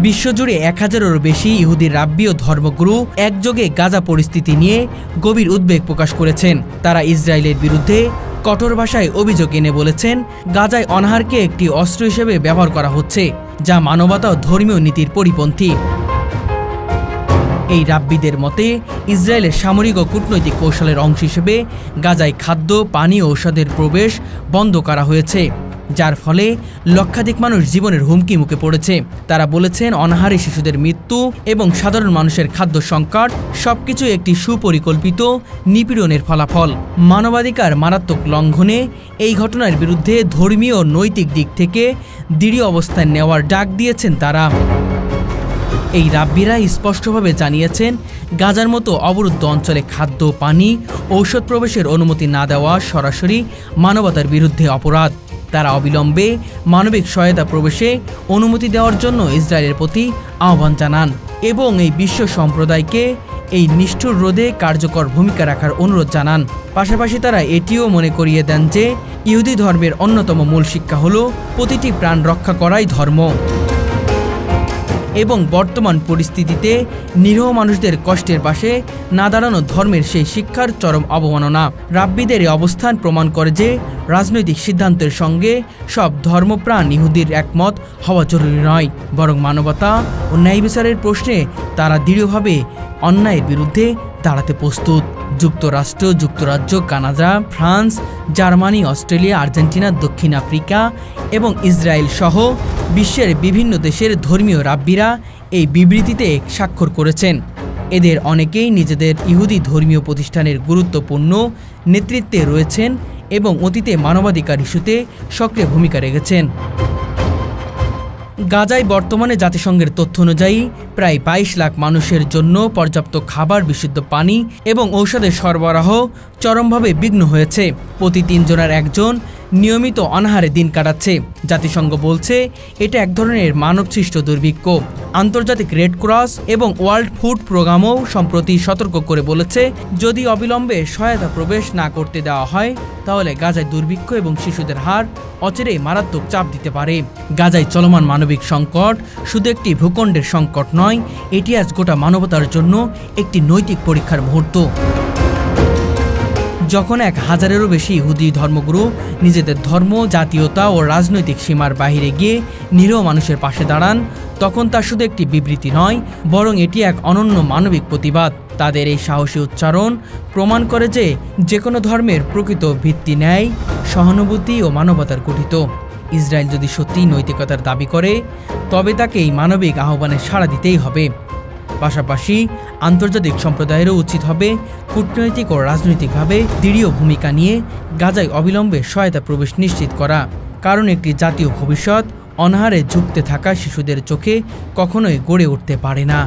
বিশ্বজুড়ে 1000-এরও বেশি ইহুদি রাব্বি ও ধর্মগুরু একযোগে গাজা পরিস্থিতি নিয়ে গভীর উদ্বেগ প্রকাশ করেছেন। তারা ইসরায়েলের বিরুদ্ধে কঠোর ভাষায় অভিযোগ এনে বলেছেন, গাজায় অনাহারকে একটি অস্ত্র হিসেবে ব্যবহার করা হচ্ছে, যা মানবতা ও ধর্মীয় নীতির পরিপন্থী। এই রাব্বিদের মতে, ইসরায়েলের সামরিক ও কূটনৈতিক কৌশলের অংশ হিসেবে গাজায় খাদ্য, পানি ও ঔষধের প্রবেশ বন্ধ করা হয়েছে, যার ফলে লক্ষাধিক মানুষ জীবনের হুমকি মুখে পড়েছে। তারা বলেছেন, অনাহারে শিশুদের মৃত্যু এবং সাধারণ মানুষের খাদ্য সংকট সবকিছু একটি সুপরিকল্পিত নিপীড়নের ফলাফল। মানবাধিকার মারাত্মক লঙ্ঘনে এই ঘটনার বিরুদ্ধে ধর্মীয় ও নৈতিক দিক থেকে দৃঢ় অবস্থান নেওয়ার ডাক দিয়েছেন তারা। এই রাব্বিরা স্পষ্টভাবে জানিয়েছেন, গাজার মতো অবরুদ্ধ অঞ্চলে খাদ্য, পানি, ঔষধ প্রবেশের অনুমতি না দেওয়া সরাসরি মানবতার বিরুদ্ধে অপরাধ। তারা অবিলম্বে মানবিক সহায়তা প্রবেশে অনুমতি দেওয়ার জন্য ইসরায়েলের প্রতি আহ্বান জানান এবং এই বিশ্ব সম্প্রদায়কে এই নিষ্ঠুর রোধে কার্যকর ভূমিকা রাখার অনুরোধ জানান। পাশাপাশি তারা এটিও মনে করিয়ে দেন যে ইহুদি ধর্মের অন্যতম মূল শিক্ষা হল প্রতিটি প্রাণ রক্ষা করাই ধর্ম এবং বর্তমান পরিস্থিতিতে নিরীহ মানুষদের কষ্টের পাশে না দাঁড়ানো ধর্মের সেই শিক্ষার চরম অবমাননা। রাব্বিদের এই অবস্থান প্রমাণ করে যে রাজনৈতিক সিদ্ধান্তের সঙ্গে সব ধর্মপ্রাণ ইহুদির একমত হওয়া জরুরি নয়, বরং মানবতা ও ন্যায় বিচারের প্রশ্নে তারা দৃঢ়ভাবে অন্যায়ের বিরুদ্ধে দাঁড়াতে প্রস্তুত। যুক্তরাষ্ট্র, যুক্তরাজ্য, Canada, France, Germany, Australia, Argentina, দক্ষিণ আফ্রিকা এবং ইসরায়েল সহ বিশ্বের বিভিন্ন দেশের ধর্মীয় রাব্বিরা এই বিবৃতিতে স্বাক্ষর করেছেন। এদের অনেকেই নিজেদের ইহুদি ধর্মীয় প্রতিষ্ঠানের গুরুত্বপূর্ণ নেতৃত্বে রয়েছেন এবং অতীতে মানবাধিকার ইস্যুতে সক্রিয় ভূমিকা রেখেছেন। গাজায় বর্তমানে জাতিসংঘের তথ্য অনুযায়ী প্রায় 22 লাখ মানুষের জন্য পর্যাপ্ত খাবার, বিশুদ্ধ পানি এবং ঔষধের সরবরাহ চরমভাবে বিঘ্ন হয়েছে। প্রতি 3 জনের 1 জন নিয়মিত অনাহারে দিন কাটাচ্ছে। জাতিসংঘ বলছে এটা এক ধরনের মানবসৃষ্ট দুর্ভিক্ষ। আন্তর্জাতিক রেড ক্রস এবং ওয়ার্ল্ড ফুড প্রোগ্রামও সম্প্রতি সতর্ক করে বলেছে, যদি অবিলম্বে সহায়তা প্রবেশ না করতে দেওয়া হয় তাহলে গাজায় দুর্ভিক্ষ এবং শিশুদের হার অচিরেই মারাত্মক চাপ দিতে পারে। গাজায় চলমান মানবিক সংকট শুধু একটি ভূখণ্ডের সংকট নয়, এটি আজ গোটা মানবতার জন্য একটি নৈতিক পরীক্ষার মুহূর্ত। যখন 1000-এরও বেশি ইহুদি ধর্মগুরু নিজেদের ধর্ম, জাতীয়তা ও রাজনৈতিক সীমার বাইরে গিয়ে নিরীহ মানুষের পাশে দাঁড়ান, তখন তা শুধু একটি বিবৃতি নয়, বরং এটি এক অনন্য মানবিক প্রতিবাদ। তাদের এই সাহসী উচ্চারণ প্রমাণ করে যে কোনো ধর্মের প্রকৃত ভিত্তি ন্যায়, সহানুভূতি ও মানবতার গঠিত। ইসরায়েল যদি সত্যিই নৈতিকতার দাবি করে, তবে তাকে এই মানবিক আহ্বানে সাড়া দিতেই হবে। পাশাপাশি আন্তর্জাতিক সম্প্রদায়েরও উচিত হবে কূটনৈতিক ও রাজনৈতিকভাবে দৃঢ় ভূমিকা নিয়ে গাজায় অবিলম্বে সহায়তা প্রবেশ নিশ্চিত করা, কারণ একটি জাতীয় ভবিষ্যৎ অনাহারে ঝুঁকতে থাকা শিশুদের চোখে কখনোই গড়ে উঠতে পারে না।